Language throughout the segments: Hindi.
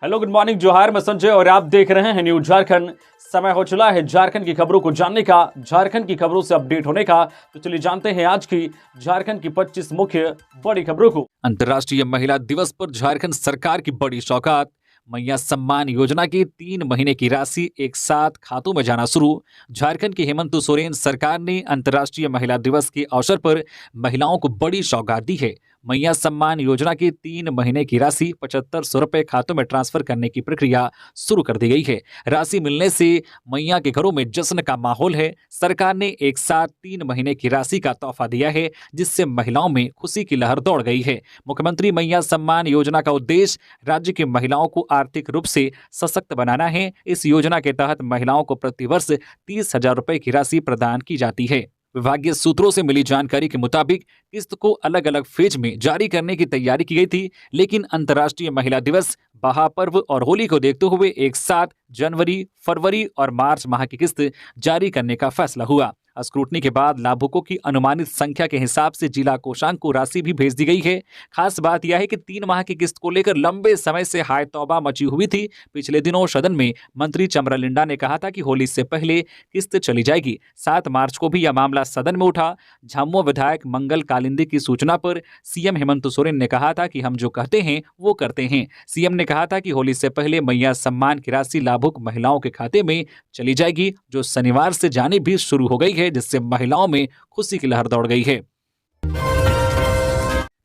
हेलो, गुड मॉर्निंग, जोहार। मैं संजय और आप देख रहे हैं न्यूज झारखंड। समय हो चला है झारखंड की खबरों को जानने का, झारखंड की खबरों से अपडेट होने का। तो चलिए जानते हैं आज की झारखंड की 25 मुख्य बड़ी खबरों को। अंतर्राष्ट्रीय महिला दिवस पर झारखंड सरकार की बड़ी सौगात। मैया सम्मान योजना की 3 महीने की राशि एक साथ खातों में जाना शुरू। झारखंड की हेमंत सोरेन सरकार ने अंतर्राष्ट्रीय महिला दिवस के अवसर पर महिलाओं को बड़ी सौगात दी है। मैया सम्मान योजना की 3 महीने की राशि 7500 रुपए खातों में ट्रांसफर करने की प्रक्रिया शुरू कर दी गई है। राशि मिलने से मैया के घरों में जश्न का माहौल है। सरकार ने एक साथ 3 महीने की राशि का तोहफा दिया है, जिससे महिलाओं में खुशी की लहर दौड़ गई है। मुख्यमंत्री मैया सम्मान योजना का उद्देश्य राज्य की महिलाओं को आर्थिक रूप से सशक्त बनाना है। इस योजना के तहत महिलाओं को प्रतिवर्ष 30,000 रुपए की राशि प्रदान की जाती है। विभागीय सूत्रों से मिली जानकारी के मुताबिक किस्त को अलग अलग फेज में जारी करने की तैयारी की गई थी, लेकिन अंतर्राष्ट्रीय महिला दिवस, महापर्व और होली को देखते हुए एक साथ जनवरी, फरवरी और मार्च माह की किस्त जारी करने का फैसला हुआ। स्क्रूटनी के बाद लाभुकों की अनुमानित संख्या के हिसाब से जिला कोषांग को राशि भी भेज दी गई है। खास बात यह है कि 3 माह की किस्त को लेकर लंबे समय से हाय तौबा मची हुई थी। पिछले दिनों सदन में मंत्री चमरा लिंडा ने कहा था कि होली से पहले किस्त चली जाएगी। 7 मार्च को भी यह मामला सदन में उठा। झामुमो विधायक मंगल कालिंदी की सूचना पर सीएम हेमंत सोरेन ने कहा था कि हम जो कहते हैं वो करते हैं। सीएम ने कहा था कि होली से पहले मैया सम्मान की राशि लाभुक महिलाओं के खाते में चली जाएगी, जो शनिवार से जानी भी शुरू हो गई है, जिससे महिलाओं में खुशी की लहर दौड़ गई है।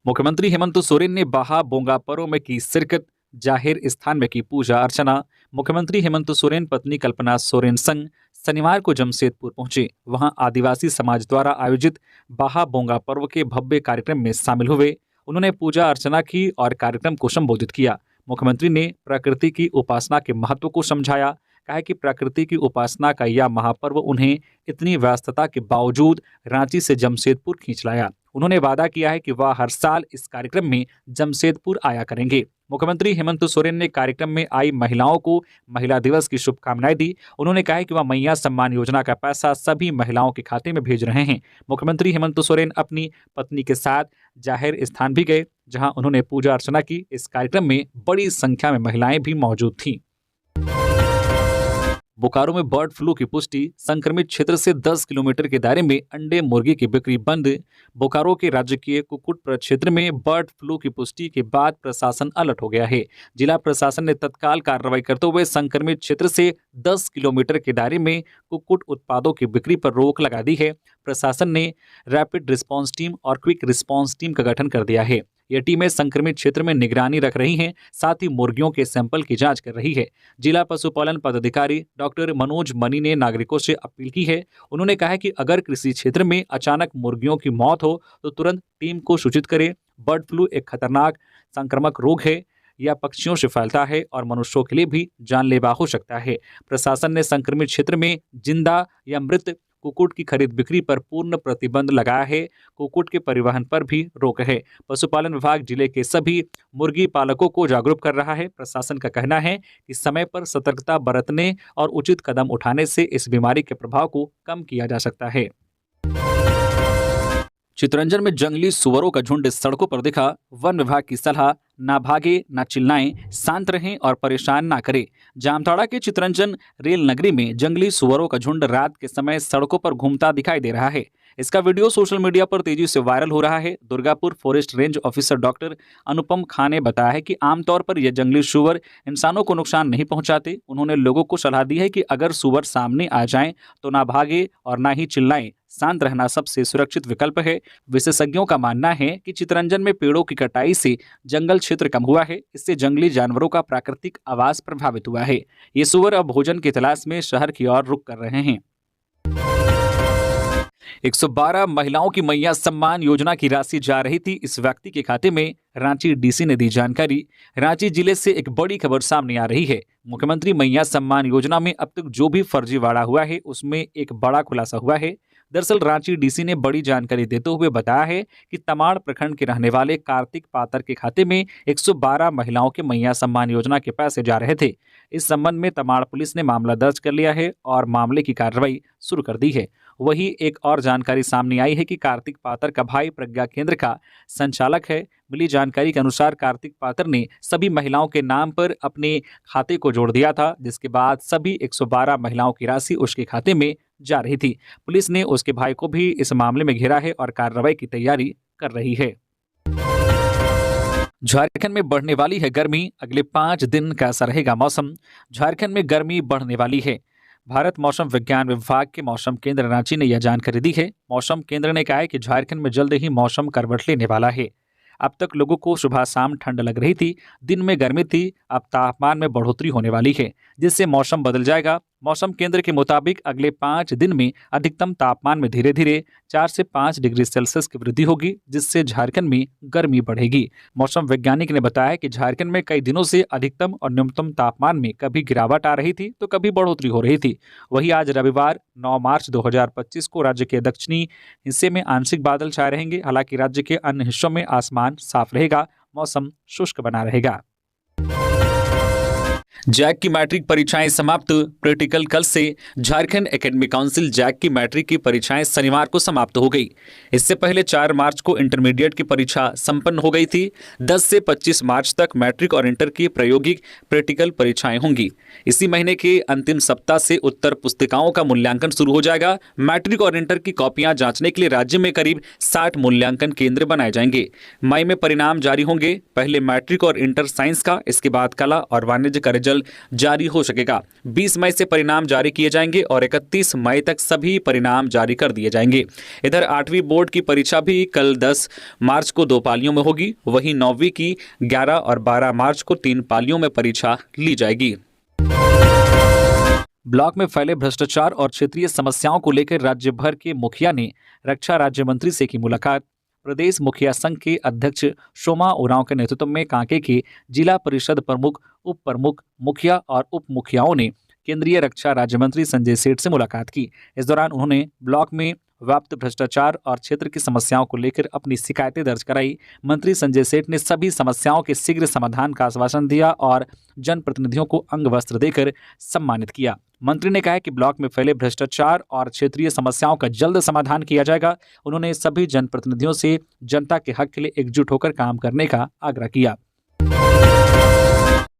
मुख्यमंत्री हेमंत सोरेन ने बाहा बोंगा पर्व में की शिरकत, जाहिर स्थान में की पूजा अर्चना। मुख्यमंत्री हेमंत सोरेन पत्नी कल्पना सोरेन संग शनिवार को जमशेदपुर पहुंचे। वहां आदिवासी समाज द्वारा आयोजित बाहा बोंगा पर्व के भव्य कार्यक्रम में शामिल हुए। उन्होंने पूजा अर्चना की और कार्यक्रम को संबोधित किया। मुख्यमंत्री ने प्रकृति की उपासना के महत्व को समझाया। कहा कि प्रकृति की उपासना का यह महापर्व उन्हें इतनी व्यस्तता के बावजूद रांची से जमशेदपुर खींच लाया। उन्होंने वादा किया है कि वह हर साल इस कार्यक्रम में जमशेदपुर आया करेंगे। मुख्यमंत्री हेमंत सोरेन ने कार्यक्रम में आई महिलाओं को महिला दिवस की शुभकामनाएं दी। उन्होंने कहा कि वह मैया सम्मान योजना का पैसा सभी महिलाओं के खाते में भेज रहे हैं। मुख्यमंत्री हेमंत सोरेन अपनी पत्नी के साथ जाहिर स्थान भी गए, जहां उन्होंने पूजा अर्चना की। इस कार्यक्रम में बड़ी संख्या में महिलाएं भी मौजूद थीं। बोकारो में बर्ड फ्लू की पुष्टि, संक्रमित क्षेत्र से 10 किलोमीटर के दायरे में अंडे मुर्गी की बिक्री बंद। बोकारो के राजकीय कुक्कुट प्रक्षेत्र में बर्ड फ्लू की पुष्टि के बाद प्रशासन अलर्ट हो गया है। जिला प्रशासन ने तत्काल कार्रवाई करते हुए संक्रमित क्षेत्र से 10 किलोमीटर के दायरे में कुक्कुट उत्पादों की बिक्री पर रोक लगा दी है। प्रशासन ने रैपिड रिस्पांस टीम और क्विक रिस्पांस टीम का गठन कर दिया है। ये टीमें संक्रमित क्षेत्र में निगरानी रख रही हैं, साथ ही मुर्गियों के सैंपल की जांच कर रही है। जिला पशुपालन पदाधिकारी डॉक्टर मनोज मनी ने नागरिकों से अपील की है। उन्होंने कहा कि अगर किसी क्षेत्र में अचानक मुर्गियों की मौत हो तो तुरंत टीम को सूचित करें। बर्ड फ्लू एक खतरनाक संक्रामक रोग है। यह पक्षियों से फैलता है और मनुष्यों के लिए भी जानलेवा हो सकता है। प्रशासन ने संक्रमित क्षेत्र में जिंदा या मृत कुक्कुट की खरीद बिक्री पर पूर्ण प्रतिबंध लगाया है। कुक्कुट के परिवहन पर भी रोक है। पशुपालन विभाग जिले के सभी मुर्गी पालकों को जागरूक कर रहा है। प्रशासन का कहना है कि समय पर सतर्कता बरतने और उचित कदम उठाने से इस बीमारी के प्रभाव को कम किया जा सकता है। चितरंजन में जंगली सुअरों का झुंड सड़कों पर दिखा। वन विभाग की सलाह, ना भागे, ना चिल्लाएं, शांत रहें और परेशान ना करें। जामताड़ा के चितरंजन रेल नगरी में जंगली सुअरों का झुंड रात के समय सड़कों पर घूमता दिखाई दे रहा है। इसका वीडियो सोशल मीडिया पर तेजी से वायरल हो रहा है। Durgapur forest range officer doctor Anupam Khan ने बताया है कि आमतौर पर यह जंगली सुअर इंसानों को नुकसान नहीं पहुंचाते। उन्होंने लोगों को सलाह दी है कि अगर सुअर सामने आ जाएं तो ना भागे और ना ही चिल्लाएं। शांत रहना सबसे सुरक्षित विकल्प है। विशेषज्ञों का मानना है कि चितरंजन में पेड़ों की कटाई से जंगल क्षेत्र कम हुआ है। इससे जंगली जानवरों का प्राकृतिक आवास प्रभावित हुआ है। ये सुअर अब भोजन की तलाश में शहर की ओर रुख कर रहे हैं। 112 महिलाओं की मैया सम्मान योजना की राशि जा रही थी इस व्यक्ति के खाते में, रांची डीसी ने दी जानकारी। रांची जिले से एक बड़ी खबर सामने आ रही है। मुख्यमंत्री मैया सम्मान योजना में अब तक जो भी फर्जीवाड़ा हुआ है उसमें एक बड़ा खुलासा हुआ है। दरअसल रांची डीसी ने बड़ी जानकारी देते हुए बताया है कि तमाड़ प्रखंड के रहने वाले कार्तिक पातर के खाते में 112 महिलाओं के मैया सम्मान योजना के पैसे जा रहे थे। इस संबंध में तमाड़ पुलिस ने मामला दर्ज कर लिया है और मामले की कार्रवाई शुरू कर दी है। वहीं एक और जानकारी सामने आई है कि कार्तिक पातर का भाई प्रज्ञा केंद्र का संचालक है। मिली जानकारी के अनुसार कार्तिक पातर ने सभी महिलाओं के नाम पर अपने खाते को जोड़ दिया था, जिसके बाद सभी 112 महिलाओं की राशि उसके खाते में जा रही थी। पुलिस ने उसके भाई को भी इस मामले में घेरा है और कार्रवाई की तैयारी कर रही है। झारखंड में बढ़ने वाली है गर्मी, अगले 5 दिन कैसा रहेगा मौसम? झारखंड में गर्मी बढ़ने वाली है। भारत मौसम विज्ञान विभाग के मौसम केंद्र रांची ने यह जानकारी दी है। मौसम केंद्र ने कहा है कि झारखंड में जल्द ही मौसम करवट लेने वाला है। अब तक लोगों को सुबह शाम ठंड लग रही थी, दिन में गर्मी थी, अब तापमान में बढ़ोतरी होने वाली है, जिससे मौसम बदल जाएगा। मौसम केंद्र के मुताबिक अगले 5 दिन में अधिकतम तापमान में धीरे धीरे 4 से 5 डिग्री सेल्सियस की वृद्धि होगी, जिससे झारखंड में गर्मी बढ़ेगी। मौसम वैज्ञानिक ने बताया कि झारखंड में कई दिनों से अधिकतम और न्यूनतम तापमान में कभी गिरावट आ रही थी तो कभी बढ़ोतरी हो रही थी। वहीं आज रविवार 9 मार्च 2025 को राज्य के दक्षिणी हिस्से में आंशिक बादल छाए रहेंगे। हालांकि राज्य के अन्य हिस्सों में आसमान साफ रहेगा, मौसम शुष्क बना रहेगा। जैक की मैट्रिक परीक्षाएं समाप्त, प्रैक्टिकल कल से। झारखंड एकेडमिक काउंसिल जैक की मैट्रिक की परीक्षाएं शनिवार को समाप्त हो गई। इससे पहले 4 मार्च को इंटरमीडिएट की परीक्षा संपन्न हो गई थी। 10 से 25 मार्च तक मैट्रिक और इंटर की प्रायोगिक प्रैक्टिकल परीक्षाएं होंगी। इसी महीने के अंतिम सप्ताह से उत्तर पुस्तिकाओं का मूल्यांकन शुरू हो जाएगा। मैट्रिक और इंटर की कॉपियां जांचने के लिए राज्य में करीब 60 मूल्यांकन केंद्र बनाए जाएंगे। मई में परिणाम जारी होंगे। पहले मैट्रिक और इंटर साइंस का, इसके बाद कला और वाणिज्य का रिजल्ट जारी हो सकेगा। 20 मई से परिणाम जारी किए जाएंगे और 31 मई तक सभी परिणाम जारी कर दिए जाएंगे। इधर 8वीं बोर्ड की परीक्षा भी कल 10 मार्च को 2 पालियों में होगी। वहीं 9वीं की 11 और 12 मार्च को 3 पालियों में परीक्षा ली जाएगी। ब्लॉक में फैले भ्रष्टाचार और क्षेत्रीय समस्याओं को लेकर राज्य भर के मुखिया ने रक्षा राज्य मंत्री से की मुलाकात। प्रदेश मुखिया संघ के अध्यक्ष शोमा उरांव के नेतृत्व में कांके के जिला परिषद प्रमुख, उप प्रमुख, मुखिया और उप मुखियाओं ने केंद्रीय रक्षा राज्य मंत्री संजय सेठ से मुलाकात की। इस दौरान उन्होंने ब्लॉक में व्याप्त भ्रष्टाचार और क्षेत्र की समस्याओं को लेकर अपनी शिकायतें दर्ज कराई। मंत्री संजय सेठ ने सभी समस्याओं के शीघ्र समाधान का आश्वासन दिया और जनप्रतिनिधियों को अंग वस्त्र देकर सम्मानित किया। मंत्री ने कहा कि ब्लॉक में फैले भ्रष्टाचार और क्षेत्रीय समस्याओं का जल्द समाधान किया जाएगा। उन्होंने सभी जनप्रतिनिधियों से जनता के हक के लिए एकजुट होकर काम करने का आग्रह किया।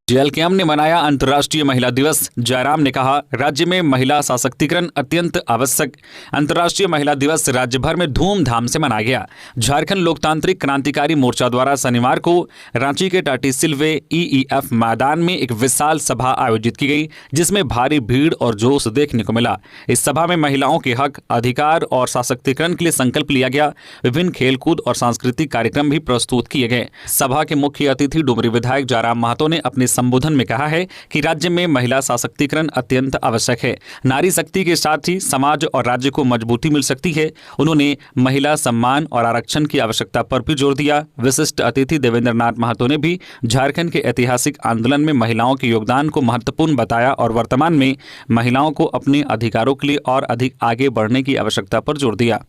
जेएलकेएम ने मनाया अंतर्राष्ट्रीय महिला दिवस। जयराम ने कहा, राज्य में महिला सशक्तिकरण अत्यंत आवश्यक। अंतर्राष्ट्रीय महिला दिवस राज्य भर में धूमधाम से मनाया गया। झारखंड लोकतांत्रिक क्रांतिकारी मोर्चा द्वारा शनिवार को रांची के टाटी सिल्वे ईईएफ मैदान में एक विशाल सभा आयोजित की गई, जिसमें भारी भीड़ और जोश देखने को मिला। इस सभा में महिलाओं के हक, अधिकार और सशक्तिकरण के लिए संकल्प लिया गया। विभिन्न खेलकूद और सांस्कृतिक कार्यक्रम भी प्रस्तुत किए गए। सभा के मुख्य अतिथि डुमरी विधायक जयराम महतो ने अपने संबोधन में कहा है कि राज्य में महिला सशक्तिकरण अत्यंत आवश्यक है। नारी शक्ति के साथ ही समाज और राज्य को मजबूती मिल सकती है। उन्होंने महिला सम्मान और आरक्षण की आवश्यकता पर भी जोर दिया। विशिष्ट अतिथि देवेंद्र नाथ महतो ने भी झारखंड के ऐतिहासिक आंदोलन में महिलाओं के योगदान को महत्वपूर्ण बताया और वर्तमान में महिलाओं को अपने अधिकारों के लिए और अधिक आगे बढ़ने की आवश्यकता पर जोर दिया।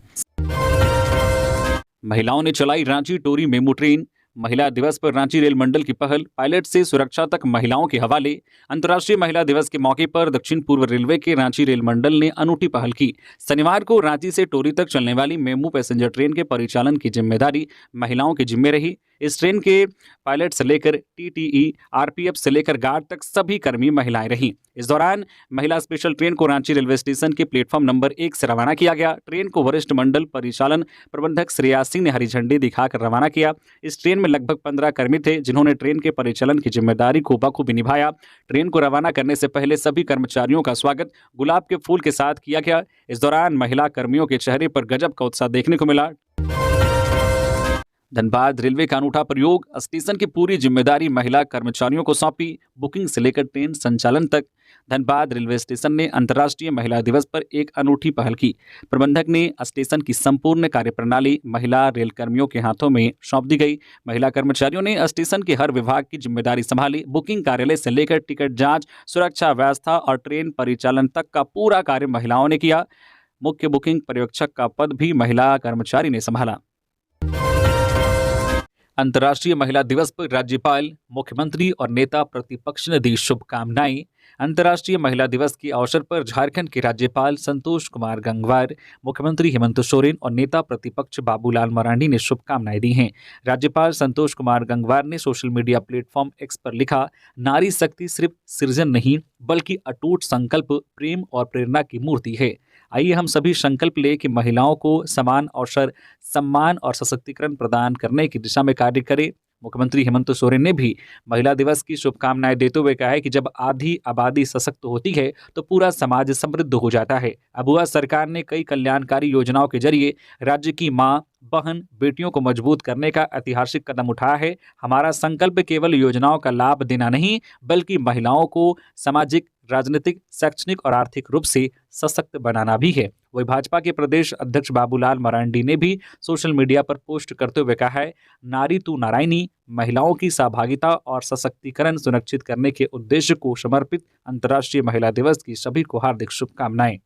महिलाओं ने चलाई रांची टोरी मेमू ट्रेन। महिला दिवस पर रांची रेल मंडल की पहल, पायलट से सुरक्षा तक महिलाओं के हवाले। अंतर्राष्ट्रीय महिला दिवस के मौके पर दक्षिण पूर्व रेलवे के रांची रेल मंडल ने अनूठी पहल की। शनिवार को रांची से टोरी तक चलने वाली मेमू पैसेंजर ट्रेन के परिचालन की जिम्मेदारी महिलाओं के जिम्मे रही। इस ट्रेन के पायलट से लेकर टीटीई, आरपीएफ से लेकर गार्ड तक सभी कर्मी महिलाएं रहीं। इस दौरान महिला स्पेशल ट्रेन को रांची रेलवे स्टेशन के प्लेटफॉर्म नंबर 1 से रवाना किया गया। ट्रेन को वरिष्ठ मंडल परिचालन प्रबंधक श्रेया सिंह ने हरी झंडी दिखाकर रवाना किया। इस ट्रेन में लगभग 15 कर्मी थे, जिन्होंने ट्रेन के परिचालन की जिम्मेदारी को बखूबी निभाया। ट्रेन को रवाना करने से पहले सभी कर्मचारियों का स्वागत गुलाब के फूल के साथ किया गया। इस दौरान महिला कर्मियों के चेहरे पर गजब का उत्साह देखने को मिला। धनबाद रेलवे का अनूठा प्रयोग, स्टेशन की पूरी जिम्मेदारी महिला कर्मचारियों को सौंपी। बुकिंग से लेकर ट्रेन संचालन तक धनबाद रेलवे स्टेशन ने अंतर्राष्ट्रीय महिला दिवस पर एक अनूठी पहल की। प्रबंधक ने स्टेशन की संपूर्ण कार्यप्रणाली महिला रेल कर्मियों के हाथों में सौंप दी गई। महिला कर्मचारियों ने स्टेशन के हर विभाग की जिम्मेदारी संभाली। बुकिंग कार्यालय से लेकर टिकट जांच, सुरक्षा व्यवस्था और ट्रेन परिचालन तक का पूरा कार्य महिलाओं ने किया। मुख्य बुकिंग पर्यवेक्षक का पद भी महिला कर्मचारी ने संभाला। अंतर्राष्ट्रीय महिला दिवस पर राज्यपाल, मुख्यमंत्री और नेता प्रतिपक्ष ने दी शुभकामनाएं। अंतर्राष्ट्रीय महिला दिवस के अवसर पर झारखंड के राज्यपाल संतोष कुमार गंगवार, मुख्यमंत्री हेमंत सोरेन और नेता प्रतिपक्ष बाबूलाल मरांडी ने शुभकामनाएं दी हैं। राज्यपाल संतोष कुमार गंगवार ने सोशल मीडिया प्लेटफॉर्म एक्स पर लिखा, नारी शक्ति सिर्फ सृजन नहीं बल्कि अटूट संकल्प, प्रेम और प्रेरणा की मूर्ति है। आइए हम सभी संकल्प लें कि महिलाओं को समान अवसर, सम्मान और सशक्तिकरण प्रदान करने की दिशा में कार्य करें। मुख्यमंत्री हेमंत सोरेन ने भी महिला दिवस की शुभकामनाएं देते हुए कहा है कि जब आधी आबादी सशक्त होती है तो पूरा समाज समृद्ध हो जाता है। अबुआ सरकार ने कई कल्याणकारी योजनाओं के जरिए राज्य की मां, बहन, बेटियों को मजबूत करने का ऐतिहासिक कदम उठाया है। हमारा संकल्प केवल योजनाओं का लाभ देना नहीं बल्कि महिलाओं को सामाजिक, राजनीतिक, शैक्षणिक और आर्थिक रूप से सशक्त बनाना भी है। वही भाजपा के प्रदेश अध्यक्ष बाबूलाल मरांडी ने भी सोशल मीडिया पर पोस्ट करते हुए कहा है, नारी तू नारायणी, महिलाओं की सहभागिता और सशक्तिकरण सुनिश्चित करने के उद्देश्य को समर्पित अंतर्राष्ट्रीय महिला दिवस की सभी को हार्दिक शुभकामनाएं।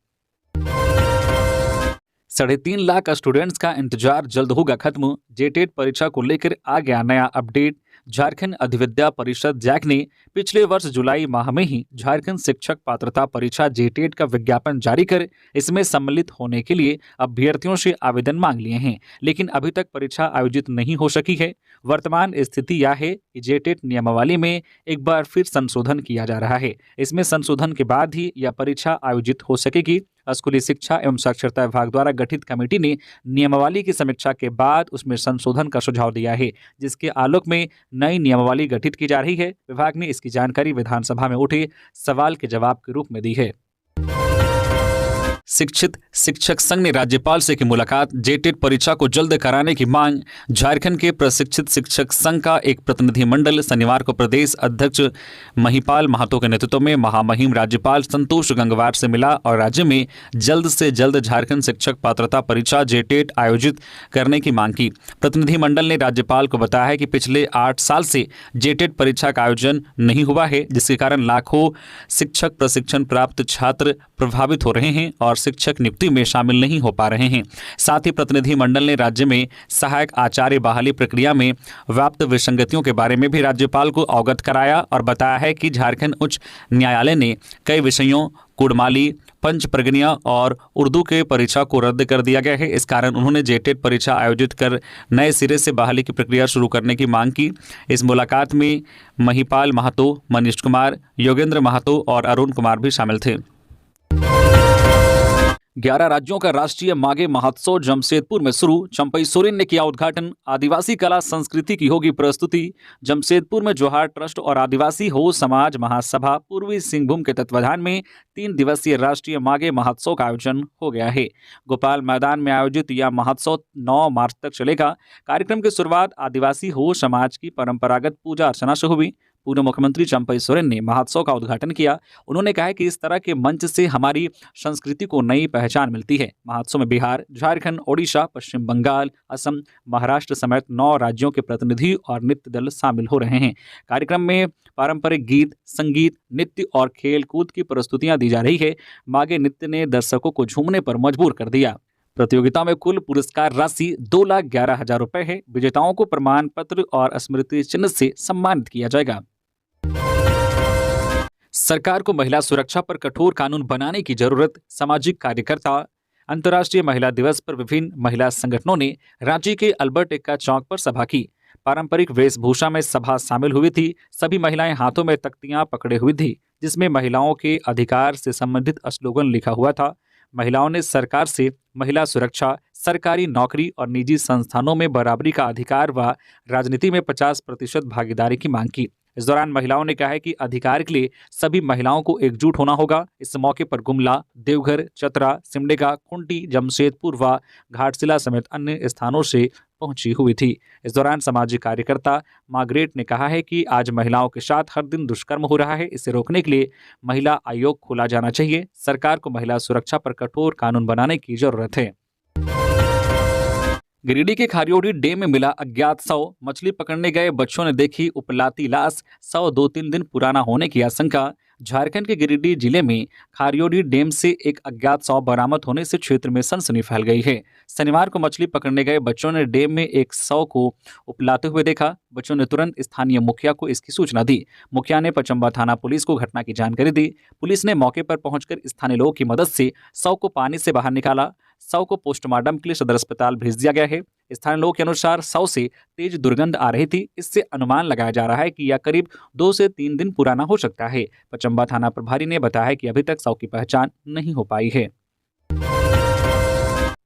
3.5 लाख स्टूडेंट्स का इंतजार जल्द होगा खत्म। जेटेट परीक्षा को लेकर आ गया नया अपडेट। झारखंड अधिविद्या परिषद जैक ने पिछले वर्ष जुलाई माह में ही झारखंड शिक्षक पात्रता परीक्षा जेटेट का विज्ञापन जारी कर इसमें सम्मिलित होने के लिए अभ्यर्थियों से आवेदन मांग लिए हैं, लेकिन अभी तक परीक्षा आयोजित नहीं हो सकी है। वर्तमान स्थिति यह है कि जेटेट नियमावली में एक बार फिर संशोधन किया जा रहा है। इसमें संशोधन के बाद ही यह परीक्षा आयोजित हो सकेगी। स्कूली शिक्षा एवं साक्षरता विभाग द्वारा गठित कमेटी ने नियमावली की समीक्षा के बाद उसमें संशोधन का सुझाव दिया है, जिसके आलोक में नई नियमावली गठित की जा रही है। विभाग ने इसकी जानकारी विधानसभा में उठे सवाल के जवाब के रूप में दी है। शिक्षित शिक्षक संघ ने राज्यपाल से की मुलाकात, जेटेट परीक्षा को जल्द कराने की मांग। झारखंड के प्रशिक्षित शिक्षक संघ का एक प्रतिनिधिमंडल शनिवार को प्रदेश अध्यक्ष महिपाल महतो के नेतृत्व में महामहिम राज्यपाल संतोष गंगवार से मिला और राज्य में जल्द से जल्द झारखंड शिक्षक पात्रता परीक्षा जेटेट आयोजित करने की मांग की। प्रतिनिधिमंडल ने राज्यपाल को बताया है कि पिछले 8 साल से जेटेट परीक्षा का आयोजन नहीं हुआ है, जिसके कारण लाखों शिक्षक प्रशिक्षण प्राप्त छात्र प्रभावित हो रहे हैं और शिक्षक नियुक्ति में शामिल नहीं हो पा रहे हैं। साथ ही प्रतिनिधिमंडल ने राज्य में सहायक आचार्य बहाली प्रक्रिया में व्याप्त विसंगतियों के बारे में भी राज्यपाल को अवगत कराया और बताया है कि झारखंड उच्च न्यायालय ने कई विषयों कुड़माली, पंच प्रगनिया और उर्दू के परीक्षा को रद्द कर दिया गया है। इस कारण उन्होंने जेटेट परीक्षा आयोजित कर नए सिरे से बहाली की प्रक्रिया शुरू करने की मांग की। इस मुलाकात में महिपाल महतो, मनीष कुमार, योगेंद्र महतो और अरुण कुमार भी शामिल थे। 11 राज्यों का राष्ट्रीय माघे महोत्सव जमशेदपुर में शुरू। चंपई सोरेन ने किया उद्घाटन। आदिवासी कला संस्कृति की होगी प्रस्तुति। जमशेदपुर में जोहार ट्रस्ट और आदिवासी हो समाज महासभा पूर्वी सिंहभूम के तत्वाधान में 3 दिवसीय राष्ट्रीय माघे महोत्सव का आयोजन हो गया है। गोपाल मैदान में आयोजित यह महोत्सव 9 मार्च तक चलेगा। कार्यक्रम की शुरुआत आदिवासी हो समाज की परंपरागत पूजा अर्चना से हुई। पूर्व मुख्यमंत्री चंपई सोरेन ने महोत्सव का उद्घाटन किया। उन्होंने कहा कि इस तरह के मंच से हमारी संस्कृति को नई पहचान मिलती है। महोत्सव में बिहार, झारखंड, ओडिशा, पश्चिम बंगाल, असम, महाराष्ट्र समेत 9 राज्यों के प्रतिनिधि और नृत्य दल शामिल हो रहे हैं। कार्यक्रम में पारंपरिक गीत, संगीत, नृत्य और खेल कूद की प्रस्तुतियां दी जा रही है। माघे नृत्य ने दर्शकों को झूमने पर मजबूर कर दिया। प्रतियोगिता में कुल पुरस्कार राशि 2,11,000 रुपए है। विजेताओं को प्रमाण पत्र और स्मृति चिन्ह से सम्मानित किया जाएगा। सरकार को महिला सुरक्षा पर कठोर कानून बनाने की जरूरत। सामाजिक कार्यकर्ता। अंतर्राष्ट्रीय महिला दिवस पर विभिन्न महिला संगठनों ने रांची के अल्बर्ट एक्का चौक पर सभा की। पारंपरिक वेशभूषा में सभा शामिल हुई थी। सभी महिलाएं हाथों में तख्तियां पकड़े हुई थी, जिसमें महिलाओं के अधिकार से संबंधित स्लोगन लिखा हुआ था। महिलाओं ने सरकार से महिला सुरक्षा, सरकारी नौकरी और निजी संस्थानों में बराबरी का अधिकार व राजनीति में 50% भागीदारी की मांग की। इस दौरान महिलाओं ने कहा है कि अधिकार के लिए सभी महिलाओं को एकजुट होना होगा। इस मौके पर गुमला, देवघर, चतरा, सिमडेगा, कुंटी, जमशेदपुर व घाटशिला समेत अन्य स्थानों से पहुंची हुई थी। इस दौरान सामाजिक कार्यकर्ता मार्गरेट ने कहा है कि आज महिलाओं के साथ हर दिन दुष्कर्म हो रहा है। इसे रोकने के लिए महिला आयोग खोला जाना चाहिए। सरकार को महिला सुरक्षा पर कठोर कानून बनाने की जरूरत है। गिरिडीह के खारियोड़ी डैम में मिला अज्ञात शव। मछली पकड़ने गए बच्चों ने देखी उपलाती लाश। शव 2-3 दिन पुराना होने की आशंका। झारखंड के गिरिडीह जिले में खारियोडी डैम से एक अज्ञात शव बरामद होने से क्षेत्र में सनसनी फैल गई है। शनिवार को मछली पकड़ने गए बच्चों ने डैम में एक शव को उपलाते हुए देखा। बच्चों ने तुरंत स्थानीय मुखिया को इसकी सूचना दी। मुखिया ने पचम्बा थाना पुलिस को घटना की जानकारी दी। पुलिस ने मौके पर पहुंचकर स्थानीय लोगों की मदद से शव को पानी से बाहर निकाला। शव को पोस्टमार्टम के लिए सदर अस्पताल भेज दिया गया है। स्थानीय लोगों के अनुसार शव से तेज दुर्गंध आ रही थी। इससे अनुमान लगाया जा रहा है कि यह करीब 2 से 3 दिन पुराना हो सकता है। पचम्बा थाना प्रभारी ने बताया कि अभी तक शव की पहचान नहीं हो पाई है।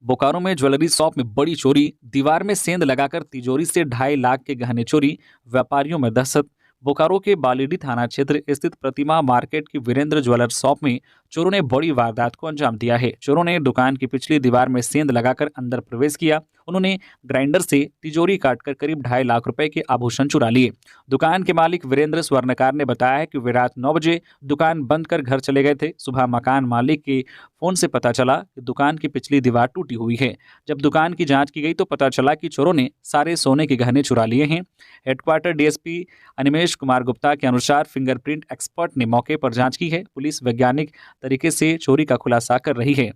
बोकारो में ज्वेलरी शॉप में बड़ी चोरी। दीवार में सेंध लगाकर तिजोरी से 2.5 लाख के गहने चोरी। व्यापारियों में दहशत। बोकारो के बालीडी थाना क्षेत्र स्थित प्रतिमा मार्केट की वीरेंद्र ज्वेलर शॉप में चोरों ने बड़ी वारदात को अंजाम दिया है। चोरों ने दुकान की पिछली दीवार में सेंध लगाकर अंदर प्रवेश किया। उन्होंने ग्राइंडर से तिजोरी काटकर करीब 2.5 लाख रुपए के आभूषण चुरा लिए। दुकान के मालिक वीरेंद्र स्वर्णकार ने बताया कि वे रात 9 बजे दुकान बंद कर घर चले गए थे। सुबह मकान मालिक के फोन से पता चला कि दुकान की पिछली दीवार टूटी हुई है। जब दुकान की जांच की गई तो पता चला कि चोरों ने सारे सोने के गहने चुरा लिए हैं। हेडक्वार्टर डीएसपी अनिमेश कुमार गुप्ता के अनुसार फिंगरप्रिंट एक्सपर्ट ने मौके पर जांच की है। पुलिस वैज्ञानिक तरीके से चोरी का खुलासा कर रही है।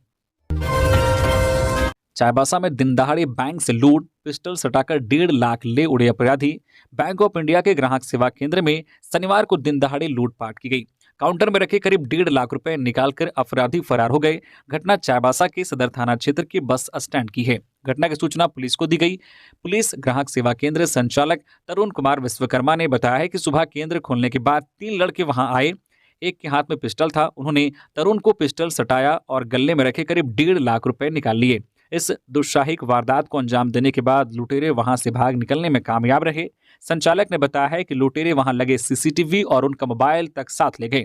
चाईबासा में दिन दहाड़े बैंक से लूट। पिस्टल सटाकर 1.5 लाख ले उड़े अपराधी। बैंक ऑफ इंडिया के ग्राहक सेवा केंद्र में शनिवार को दिन दहाड़े लूटपाट की गई। काउंटर में रखे करीब 1.5 लाख रुपए निकालकर अपराधी फरार हो गए। घटना चाईबासा के सदर थाना क्षेत्र के बस स्टैंड की है। घटना की सूचना पुलिस को दी गई। पुलिस ग्राहक सेवा केंद्र संचालक तरुण कुमार विश्वकर्मा ने बताया है कि सुबह केंद्र खोलने के बाद 3 लड़के वहां आए। एक के हाथ में पिस्टल था। उन्होंने तरुण को पिस्टल सटाया और गले में रखे करीब 1.5 लाख रुपए निकाल लिए। इस दुस्साहसिक वारदात को अंजाम देने के बाद लुटेरे वहां से भाग निकलने में कामयाब रहे। संचालक ने बताया है कि लुटेरे वहां लगे सीसीटीवी और उनका मोबाइल तक साथ ले गए।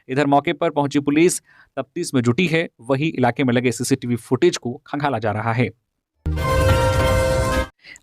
इधर मौके पर पहुंची पुलिस तफ्तीश में जुटी है। वही इलाके में लगे सीसीटीवी फुटेज को खंगाला जा रहा है।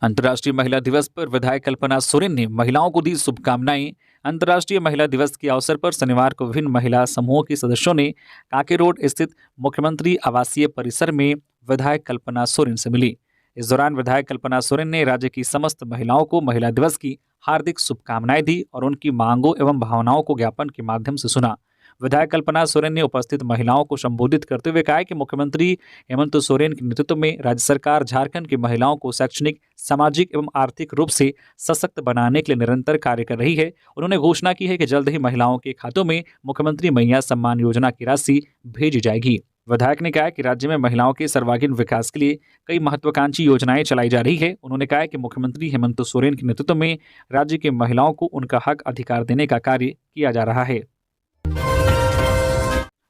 अंतर्राष्ट्रीय महिला दिवस पर विधायक कल्पना सोरेन ने महिलाओं को दी शुभकामनाएं। अंतर्राष्ट्रीय महिला दिवस के अवसर पर शनिवार को विभिन्न महिला समूहों के सदस्यों ने कांके रोड स्थित मुख्यमंत्री आवासीय परिसर में विधायक कल्पना सोरेन से मिली। इस दौरान विधायक कल्पना सोरेन ने राज्य की समस्त महिलाओं को महिला दिवस की हार्दिक शुभकामनाएं दी और उनकी मांगों एवं भावनाओं को ज्ञापन के माध्यम से सुना। विधायक कल्पना सोरेन ने उपस्थित महिलाओं को संबोधित करते हुए कहा कि मुख्यमंत्री हेमंत सोरेन के नेतृत्व में राज्य सरकार झारखंड की महिलाओं को शैक्षणिक, सामाजिक एवं आर्थिक रूप से सशक्त बनाने के लिए निरंतर कार्य कर रही है। उन्होंने घोषणा की है कि जल्द ही महिलाओं के खातों में मुख्यमंत्री मैया सम्मान योजना की राशि भेजी जाएगी। विधायक ने कहा कि राज्य में महिलाओं के सर्वांगीण विकास के लिए कई महत्वाकांक्षी योजनाएं चलाई जा रही है। उन्होंने कहा कि मुख्यमंत्री हेमंत सोरेन के नेतृत्व में राज्य के महिलाओं को उनका हक अधिकार देने का कार्य किया जा रहा है।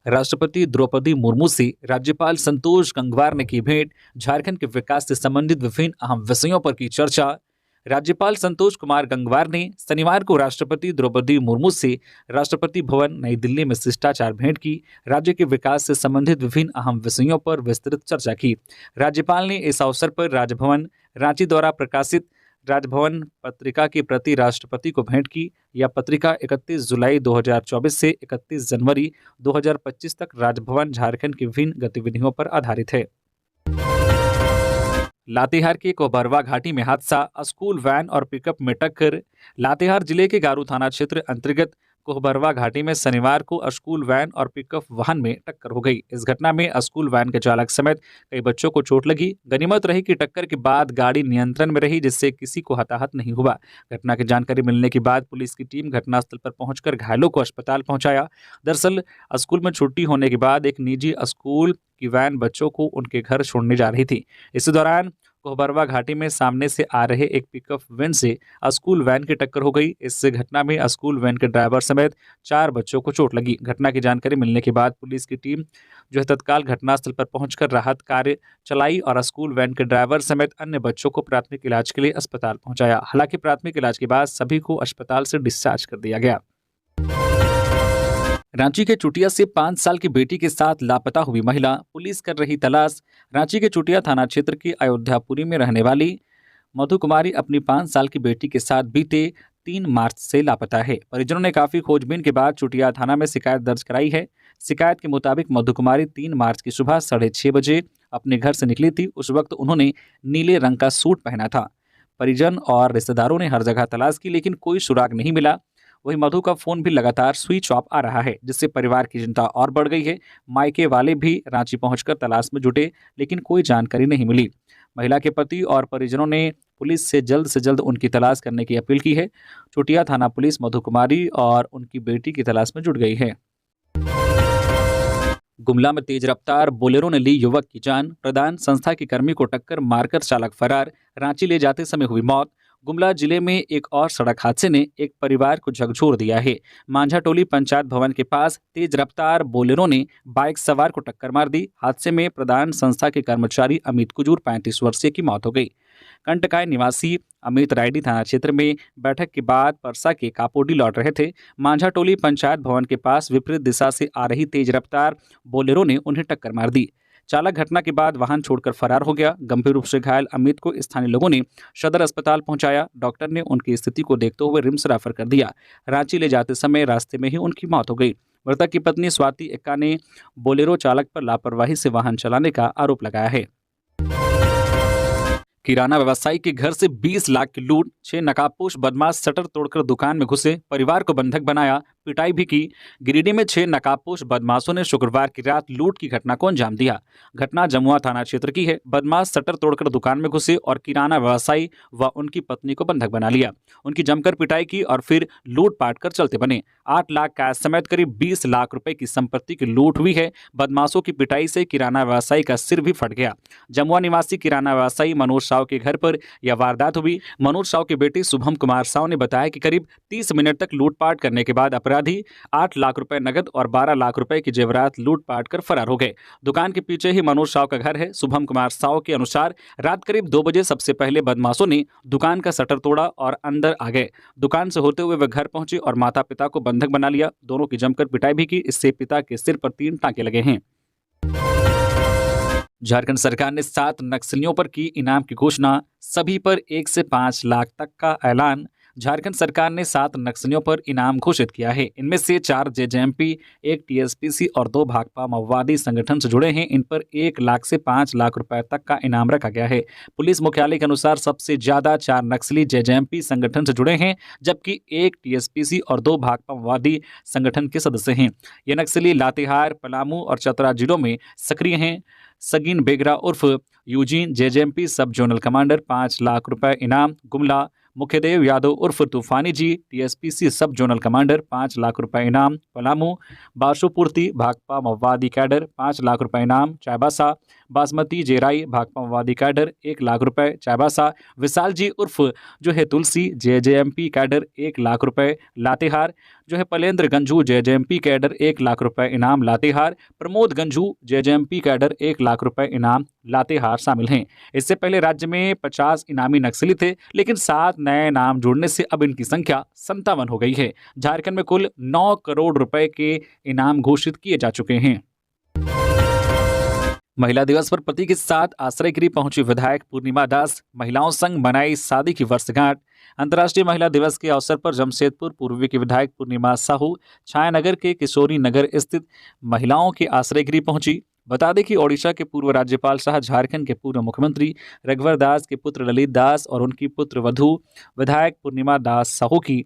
राष्ट्रपति द्रौपदी मुर्मू से राज्यपाल संतोष गंगवार ने की भेंट। झारखंड के विकास से संबंधित विभिन्न अहम विषयों पर की चर्चा। राज्यपाल संतोष कुमार गंगवार ने शनिवार को राष्ट्रपति द्रौपदी मुर्मू से राष्ट्रपति भवन नई दिल्ली में शिष्टाचार भेंट की। राज्य के विकास से संबंधित विभिन्न अहम विषयों पर विस्तृत चर्चा की। राज्यपाल ने इस अवसर पर राजभवन रांची द्वारा प्रकाशित राजभवन पत्रिका की प्रति राष्ट्रपति को भेंट की। यह पत्रिका 31 जुलाई 2024 से 31 जनवरी 2025 तक राजभवन झारखंड की विभिन्न गतिविधियों पर आधारित है। लातेहार के कोहबरवा घाटी में हादसा। स्कूल वैन और पिकअप में टक्कर। लातेहार जिले के गारू थाना क्षेत्र अंतर्गत कोहबरवा घाटी में शनिवार को स्कूल वैन और पिकअप वाहन में टक्कर हो गई। इस घटना में स्कूल वैन के चालक समेत कई बच्चों को चोट लगी। गनीमत रही कि टक्कर के बाद गाड़ी नियंत्रण में रही, जिससे किसी को हताहत नहीं हुआ। घटना की जानकारी मिलने के बाद पुलिस की टीम घटनास्थल पर पहुंचकर घायलों को अस्पताल पहुंचाया। दरअसल स्कूल में छुट्टी होने के बाद एक निजी स्कूल की वैन बच्चों को उनके घर छोड़ने जा रही थी। इसी दौरान कोहबरवा घाटी में सामने से आ रहे एक पिकअप वैन से स्कूल वैन की टक्कर हो गई। इस घटना में स्कूल वैन के ड्राइवर समेत 4 बच्चों को चोट लगी। घटना की जानकारी मिलने के बाद पुलिस की टीम तत्काल घटनास्थल पर पहुंचकर राहत कार्य चलाई और स्कूल वैन के ड्राइवर समेत अन्य बच्चों को प्राथमिक इलाज के लिए अस्पताल पहुंचाया। हालांकि प्राथमिक इलाज के बाद सभी को अस्पताल से डिस्चार्ज कर दिया गया। रांची के चुटिया से 5 साल की बेटी के साथ लापता हुई महिला, पुलिस कर रही तलाश। रांची के चुटिया थाना क्षेत्र की अयोध्यापुरी में रहने वाली मधु कुमारी अपनी 5 साल की बेटी के साथ बीते 3 मार्च से लापता है। परिजनों ने काफी खोजबीन के बाद चुटिया थाना में शिकायत दर्ज कराई है। शिकायत के मुताबिक मधु कुमारी 3 मार्च की सुबह 6:30 बजे अपने घर से निकली थी। उस वक्त उन्होंने नीले रंग का सूट पहना था। परिजन और रिश्तेदारों ने हर जगह तलाश की, लेकिन कोई सुराग नहीं मिला। वहीं मधु का फोन भी लगातार स्विच ऑफ आ रहा है, जिससे परिवार की चिंता और बढ़ गई है। मायके वाले भी रांची पहुंचकर तलाश में जुटे, लेकिन कोई जानकारी नहीं मिली। महिला के पति और परिजनों ने पुलिस से जल्द उनकी तलाश करने की अपील की है। चोटिया थाना पुलिस मधु कुमारी और उनकी बेटी की तलाश में जुट गई है। गुमला में तेज रफ्तार बोलेरो ने ली युवक की जान, प्रदान संस्था के कर्मी को टक्कर मारकर चालक फरार, रांची ले जाते समय हुई मौत। गुमला जिले में एक और सड़क हादसे ने एक परिवार को झकझोर दिया है। मांझाटोली पंचायत भवन के पास तेज रफ्तार बोलेरो ने बाइक सवार को टक्कर मार दी। हादसे में प्रदान संस्था के कर्मचारी अमित कुजूर 35 वर्षीय की मौत हो गई। कंटकाय निवासी अमित रायडी थाना क्षेत्र में बैठक के बाद परसा के कापोडी लौट रहे थे। मांझाटोली पंचायत भवन के पास विपरीत दिशा से आ रही तेज रफ्तार बोलेरो ने उन्हें टक्कर मार दी। चालक घटना के बाद वाहन छोड़कर फरार हो गया। गंभीर रूप से घायल अमित को स्थानीय लोगों ने सदर अस्पताल पहुंचाया। डॉक्टर ने उनकी स्थिति को देखते हुए रिम्स रेफर कर दिया। रांची ले जाते समय रास्ते में ही उनकी मौत हो गई। मृतक की पत्नी स्वाति एक्का ने बोलेरो चालक पर लापरवाही से वाहन चलाने का आरोप लगाया है। किराना व्यवसायी के घर से 20 लाख की लूट, 6 नकाबपोश बदमाश शटर तोड़कर दुकान में घुसे, परिवार को बंधक बनाया, पिटाई भी की। गिरिडीह में 6 नकाबपोश बदमाशों ने शुक्रवार की रात लूट की घटना को अंजाम दिया। घटना जमुआ थाना क्षेत्र की है। बदमाश शटर तोड़कर दुकान में घुसे और किराना व्यवसायी व उनकी पत्नी को बंधक बना लिया। उनकी जमकर पिटाई की और फिर लूटपाट कर चलते बने। 8 लाख कैश समेत करीब 20 लाख रुपए की संपत्ति की लूट हुई है। बदमाशों की पिटाई से किराना व्यवसायी का सिर भी फट गया। जमुआ निवासी किराना व्यवसायी मनोज साव के घर पर यह वारदात हुई। मनोज साव के बेटे शुभम कुमार साव ने बताया कि करीब 30 मिनट तक लूटपाट करने के बाद अपराधी 8 लाख रुपए नगद और 12 लाख रुपए की जेवरात लूटपाट कर फरार हो गए। दुकान के पीछे ही मनोज साव का घर है। शुभम कुमार साव के अनुसार रात करीब 2 बजे सबसे पहले बदमाशों ने दुकान का शटर तोड़ा और अंदर आ गए। दुकान से होते हुए वे घर पहुंचे और माता पिता को बंधक बना लिया। दोनों की जमकर पिटाई भी की। इससे पिता के सिर पर 3 टांके लगे हैं। झारखंड सरकार ने 7 नक्सलियों पर की इनाम की घोषणा, सभी पर 1 से 5 लाख तक का ऐलान। झारखंड सरकार ने 7 नक्सलियों पर इनाम घोषित किया है। इनमें से 4 जेजेएमपी, 1 टीएसपीसी और 2 भाकपा माओवादी संगठन से जुड़े हैं। इन पर 1 लाख से 5 लाख रुपए तक का इनाम रखा गया है। पुलिस मुख्यालय के अनुसार सबसे ज्यादा 4 नक्सली जेजेएमपी संगठन से जुड़े हैं, जबकि 1 टीएसपीसी और 2 भाकपा माओवादी संगठन के सदस्य हैं। ये नक्सली लातेहार, पलामू और चतरा जिलों में सक्रिय हैं। सगीन बेगरा उर्फ यूजीन जेजेएमपी सब जोनल कमांडर 5 लाख रुपए इनाम। गुमला मुख्यदेव यादव उर्फ तूफानी जी टीएसपीसी सब जोनल कमांडर 5 लाख रुपए इनाम। पलामू बासुपूर्ति भाकपा माओवादी कैडर 5 लाख रुपए इनाम। चाईबासा बासमती जेराई भाकपा माओवादी कैडर 1 लाख रुपए। चाईबासा विशाल जी उर्फ जो है तुलसी जेजेएमपी कैडर 1 लाख रुपए। लातेहार जो है पलेंद्र गंजू जेजेएमपी कैडर 1 लाख रुपए इनाम। लातेहार प्रमोद गंजू जेजेएमपी कैडर 1 लाख रुपए इनाम। लातेहार शामिल हैं। इससे पहले राज्य में 50 इनामी नक्सली थे, लेकिन 7 नए नाम जुड़ने से अब इनकी संख्या 57 हो गई है। झारखंड में कुल 9 करोड़ रुपए के इनाम घोषित किए जा चुके हैं। महिला दिवस पर पति के साथ आश्रय गृह पहुंची विधायक पूर्णिमा दास, महिलाओं संग मनाई शादी की वर्षगांठ। अंतर्राष्ट्रीय महिला दिवस के अवसर पर जमशेदपुर पूर्वी की विधायक पूर्णिमा साहू छायानगर के किशोरी नगर स्थित महिलाओं के आश्रय गृह पहुंची। बता दें कि ओडिशा के पूर्व राज्यपाल शाह, झारखंड के पूर्व मुख्यमंत्री रघुवर दास के पुत्र ललित दास और उनकी पुत्र वधू विधायक पूर्णिमा दास साहू की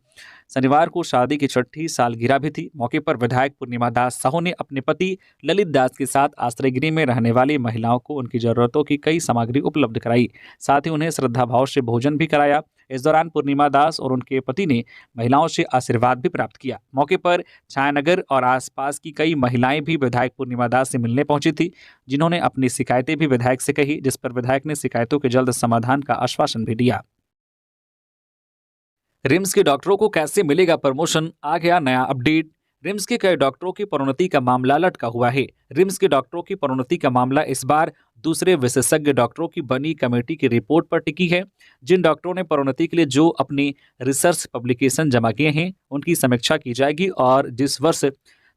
शनिवार को शादी की 6ठी सालगिरह भी थी। मौके पर विधायक पूर्णिमा दास साहू ने अपने पति ललित दास के साथ आश्रय गृह में रहने वाली महिलाओं को उनकी जरूरतों की कई सामग्री उपलब्ध कराई। साथ ही उन्हें श्रद्धा भाव से भोजन भी कराया। इस दौरान पूर्णिमा दास और उनके पति ने महिलाओं से आशीर्वाद भी प्राप्त किया। मौके पर छायानगर और आसपास की कई महिलाएं भी विधायक पूर्णिमा दास से मिलने पहुंची थी, जिन्होंने अपनी शिकायतें भी विधायक से कही, जिस पर विधायक ने शिकायतों के जल्द समाधान का आश्वासन भी दिया। रिम्स के डॉक्टरों को कैसे मिलेगा प्रमोशन, आ गया नया अपडेट। रिम्स के कई डॉक्टरों की प्रोन्नति का मामला लटका हुआ है। रिम्स के डॉक्टरों की प्रोन्नति का मामला इस बार दूसरे विशेषज्ञ डॉक्टरों की बनी कमेटी की रिपोर्ट पर टिकी है। जिन डॉक्टरों ने प्रोन्नति के लिए जो अपनी रिसर्च पब्लिकेशन जमा किए हैं, उनकी समीक्षा की जाएगी और जिस वर्ष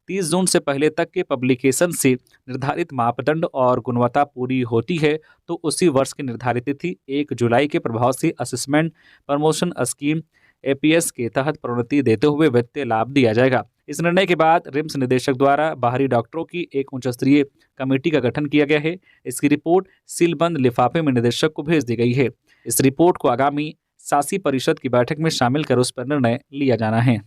30 जून से पहले तक के पब्लिकेशन से निर्धारित मापदंड और गुणवत्ता पूरी होती है, तो उसी वर्ष की निर्धारित तिथि 1 जुलाई के प्रभाव से असेसमेंट प्रमोशन स्कीम एपीएस के तहत प्रोन्नति देते हुए वित्तीय लाभ दिया जाएगा। इस निर्णय के बाद रिम्स निदेशक द्वारा बाहरी डॉक्टरों की एक उच्च स्तरीय कमेटी का गठन किया गया है। इसकी रिपोर्ट सीलबंद लिफाफे में निदेशक को भेज दी गई है। इस रिपोर्ट को आगामी शासी परिषद की बैठक में शामिल कर उस पर निर्णय लिया जाना है।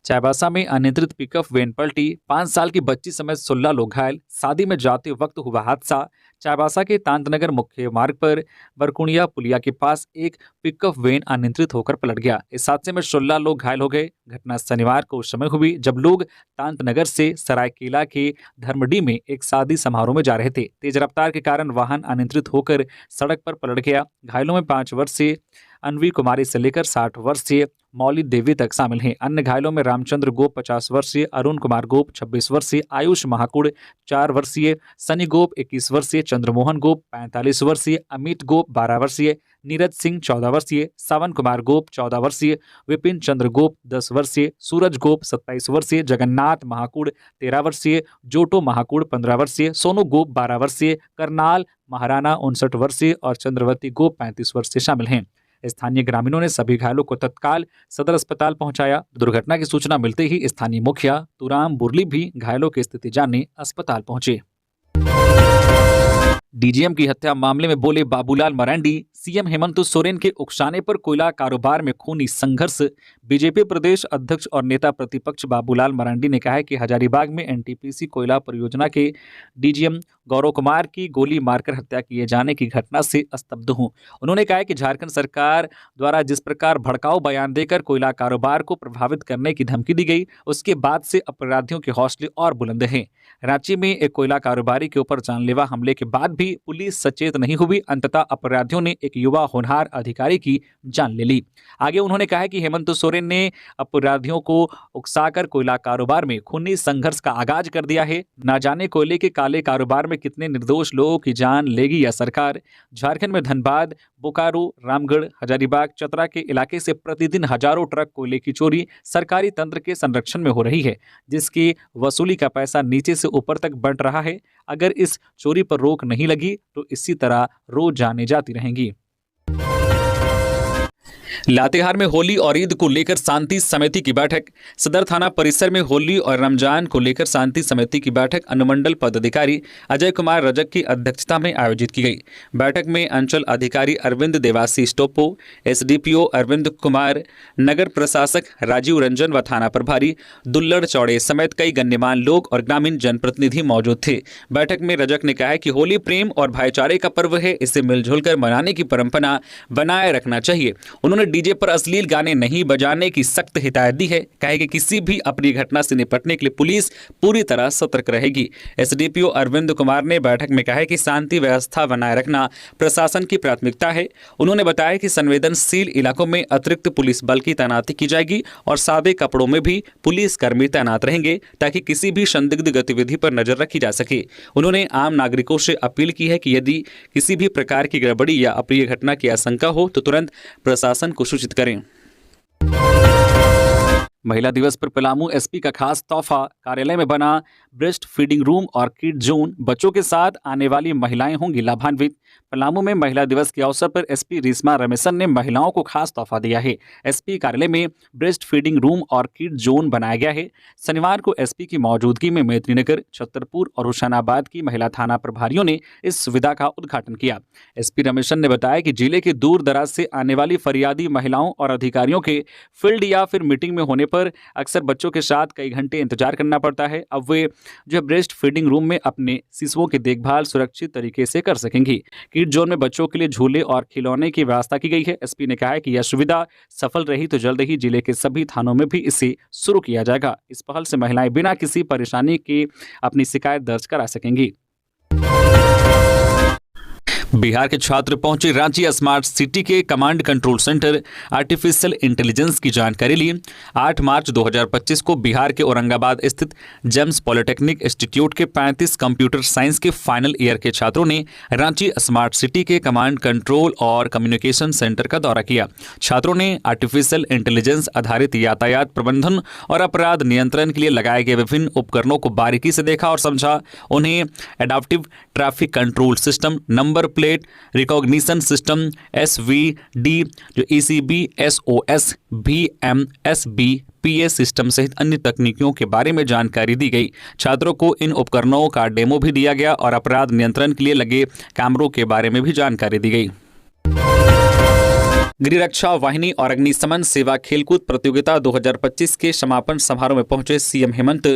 चाईबासा में अनियंत्रित पिकअप वैन पलटी, 5 साल की बच्ची समेत 16 लोग घायल। शादी में जाते वक्त हुआ हादसा। चाईबासा के तांतनगर मुख्य मार्ग पर बरकुणिया पुलिया के पास एक पिकअप वैन अनियंत्रित होकर पलट गया। इस हादसे में 16 लोग घायल हो गए। घटना शनिवार को उस समय हुई जब लोग तांतनगर से सरायकेला के धर्मडी में एक शादी समारोह में जा रहे थे। तेज रफ्तार के कारण वाहन अनियंत्रित होकर सड़क पर पलट गया। घायलों में 5 वर्षीय अनवी कुमारी से लेकर 60 वर्षीय मौली देवी तक शामिल हैं। अन्य घायलों में रामचंद्र गोप 50 वर्षीय, अरुण कुमार गोप 26 वर्षीय, आयुष महाकुड़ 4 वर्षीय, सनी गोप 21 वर्षीय, चंद्रमोहन गोप 45 वर्षीय, अमित गोप 12 वर्षीय, नीरज सिंह 14 वर्षीय, सावन कुमार गोप 14 वर्षीय, विपिन चंद्र गोप 10 वर्षीय, सूरज गोप 27 वर्षीय, जगन्नाथ महाकुड़ 13 वर्षीय, जोटो महाकुड़ 15 वर्षीय, सोनू गोप 12 वर्षीय, करनाल महाराणा 59 वर्षीय और चंद्रवती गोप 35 वर्षीय शामिल हैं। स्थानीय ग्रामीणों ने सभी घायलों को तत्काल सदर अस्पताल पहुंचाया। दुर्घटना की सूचना मिलते ही स्थानीय मुखिया तुराम बुरली भी घायलों की स्थिति जानने अस्पताल पहुंचे। डीजीएम की हत्या मामले में बोले बाबूलाल मरांडी, सीएम हेमंत सोरेन के उकसाने पर कोयला कारोबार में खूनी संघर्ष। बीजेपी प्रदेश अध्यक्ष और नेता प्रतिपक्ष बाबूलाल मरांडी ने कहा है कि हजारीबाग में एनटीपीसी कोयला परियोजना के डीजीएम गौरव कुमार की गोली मारकर हत्या किए जाने की घटना से स्तब्ध हूं। उन्होंने कहा कि झारखंड सरकार द्वारा जिस प्रकार भड़काऊ बयान देकर कोयला कारोबार को प्रभावित करने की धमकी दी गई, उसके बाद से अपराधियों के हौसले और बुलंद हैं। रांची में एक कोयला कारोबारी के ऊपर जानलेवा हमले के बाद भी पुलिस सचेत नहीं हुई। अंततः अपराधियों ने एक युवा होनहार अधिकारी की जान ले ली। आगे उन्होंने कहा कि हेमंत सोरेन ने अपराधियों को उकसाकर कोयला कारोबार में खूनी संघर्ष का आगाज कर दिया है। न जाने कोयले के काले कारोबार में कितने निर्दोष लोगों की जान लेगी यह सरकार। झारखंड में धनबाद, बोकारो, रामगढ़, हजारीबाग, चतरा के इलाके से प्रतिदिन हजारों ट्रक कोयले की चोरी सरकारी तंत्र के संरक्षण में हो रही है, जिसकी वसूली का पैसा नीचे से ऊपर तक बंट रहा है। अगर इस चोरी पर रोक नहीं लगी तो इसी तरह रोज जाने जाती रहेंगी। लातेहार में होली और ईद को लेकर शांति समिति की बैठक। सदर थाना परिसर में होली और रमजान को लेकर शांति समिति की बैठक अनुमंडल पदाधिकारी अजय कुमार रजक की अध्यक्षता में आयोजित की गई। बैठक में अंचल अधिकारी अरविंद देवासी टोपो, एसडीपीओ अरविंद कुमार, नगर प्रशासक राजीव रंजन व थाना प्रभारी दुल्लड़ चौड़े समेत कई गण्यमान्य लोग और ग्रामीण जनप्रतिनिधि मौजूद थे। बैठक में रजक ने कहा कि होली प्रेम और भाईचारे का पर्व है, इसे मिलजुल कर मनाने की परंपरा बनाए रखना चाहिए। उन्होंने डीजे पर अश्लील गाने नहीं बजाने की सख्त हिदायत दी है। कहे कि किसी भी अपनी घटना से निपटने के लिए पुलिस पूरी तरह सतर्क रहेगी। एसडीपीओ अरविंद कुमार ने बैठक में कहा कि शांति व्यवस्था बनाए रखना प्रशासन की प्राथमिकता है। उन्होंने बताया कि संवेदनशील इलाकों में अतिरिक्त पुलिस बल की तैनाती की जाएगी और सादे कपड़ों में भी पुलिस कर्मी तैनात रहेंगे ताकि किसी भी संदिग्ध गतिविधि पर नजर रखी जा सके। उन्होंने आम नागरिकों से अपील की है कि यदि किसी भी प्रकार की गड़बड़ी या अप्रिय घटना की आशंका हो तो तुरंत प्रशासन को सूचित करें। महिला दिवस पर पलामू एसपी का खास तोहफा, कार्यालय में बना ब्रेस्ट फीडिंग रूम और किड जोन। बच्चों के साथ आने वाली महिलाएं होंगी लाभान्वित। पलामू में महिला दिवस के अवसर पर एसपी रिश्मा रमेशन ने महिलाओं को खास तोहफा दिया है। एसपी कार्यालय में ब्रेस्ट फीडिंग रूम और किड जोन बनाया गया है। शनिवार को एसपी की मौजूदगी में मैत्रीनगर, छतरपुर और हुसैनाबाद की महिला थाना प्रभारियों ने इस सुविधा का उद्घाटन किया। एसपी रमेशन ने बताया कि जिले के दूर दराज से आने वाली फरियादी महिलाओं और अधिकारियों के फील्ड या फिर मीटिंग में होने पर अक्सर बच्चों के साथ कई घंटे इंतजार करना पड़ता है। अब वे जो ब्रेस्ट फीडिंग रूम में अपने शिशुओं की देखभाल सुरक्षित तरीके से कर सकेंगी। किड जोन में बच्चों के लिए झूले और खिलौने की व्यवस्था की गई है। एसपी ने कहा है कि यह सुविधा सफल रही तो जल्द ही जिले के सभी थानों में भी इसे शुरू किया जाएगा। इस पहल से महिलाएं बिना किसी परेशानी के अपनी शिकायत दर्ज करा सकेंगी। बिहार के छात्र पहुंचे रांची स्मार्ट सिटी के command control centre, artificial intelligence की जानकारी ली। 8 मार्च 2025 को बिहार के औरंगाबाद स्थित जेम्स पॉलिटेक्निक इंस्टीट्यूट के 35 कंप्यूटर साइंस के फाइनल ईयर के छात्रों ने रांची स्मार्ट सिटी के कमांड कंट्रोल और कम्युनिकेशन सेंटर का दौरा किया। छात्रों ने आर्टिफिशियल इंटेलिजेंस आधारित यातायात प्रबंधन और अपराध नियंत्रण के लिए लगाए गए विभिन्न उपकरणों को बारीकी से देखा और समझा। उन्हें adaptive traffic control system, number plate recognition system SVD, जो ECB, SOS, VMSB, PA system सहित अन्य तकनीकियों के बारे में जानकारी दी गई। छात्रों को इन उपकरणों का डेमो भी दिया गया और अपराध नियंत्रण के लिए लगे कैमरों के बारे में भी जानकारी दी गई। गृहरक्षा वाहिनी और अग्निशमन सेवा खेलकूद प्रतियोगिता 2025 के समापन समारोह में पहुंचे सीएम हेमंत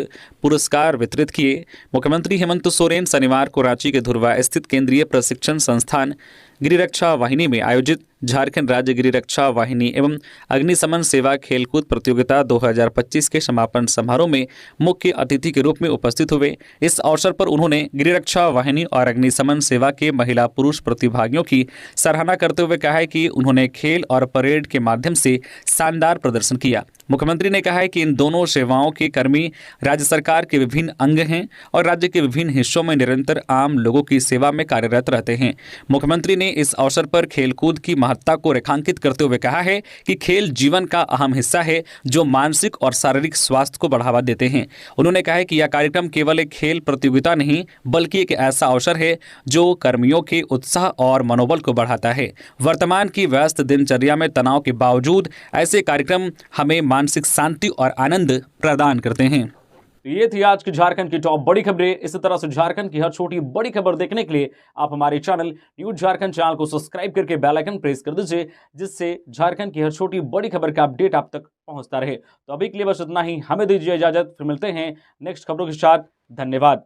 पुरस्कार वितरित किए। मुख्यमंत्री हेमंत सोरेन शनिवार को रांची के धुर्वा स्थित केंद्रीय प्रशिक्षण संस्थान गृहरक्षा वाहिनी में आयोजित झारखंड राज्य गृहरक्षा वाहिनी एवं अग्निशमन सेवा खेलकूद प्रतियोगिता 2025 के समापन समारोह में मुख्य अतिथि के रूप में उपस्थित हुए। इस अवसर पर उन्होंने गृहरक्षा वाहिनी और अग्निशमन सेवा के महिला पुरुष प्रतिभागियों की सराहना करते हुए कहा है कि उन्होंने खेल और परेड के माध्यम से शानदार प्रदर्शन किया। मुख्यमंत्री ने कहा है कि इन दोनों सेवाओं के कर्मी राज्य सरकार के विभिन्न अंग हैं और राज्य के विभिन्न हिस्सों में निरंतर आम लोगों की सेवा में कार्यरत रहते हैं। मुख्यमंत्री ने इस अवसर पर खेलकूद की महत्ता को रेखांकित करते हुए कहा है कि खेल जीवन का अहम हिस्सा है जो मानसिक और शारीरिक स्वास्थ्य को बढ़ावा देते हैं। उन्होंने कहा है कि यह कार्यक्रम केवल एक खेल प्रतियोगिता नहीं बल्कि एक ऐसा अवसर है जो कर्मियों के उत्साह और मनोबल को बढ़ाता है। वर्तमान की व्यस्त दिनचर्या में तनाव के बावजूद ऐसे कार्यक्रम हमें मानसिक शांति और आनंद प्रदान करते हैं। ये थी आज की झारखंड की टॉप बड़ी खबरें। इसी तरह से झारखंड की हर छोटी बड़ी खबर देखने के लिए आप हमारे चैनल न्यूज झारखंड चैनल को सब्सक्राइब करके बेल आइकन प्रेस कर दीजिए, जिससे झारखंड की हर छोटी बड़ी खबर का अपडेट आप तक पहुंचता रहे। तो अभी के लिए बस इतना ही, हमें दीजिए इजाजत, फिर मिलते हैं नेक्स्ट खबरों के साथ। धन्यवाद।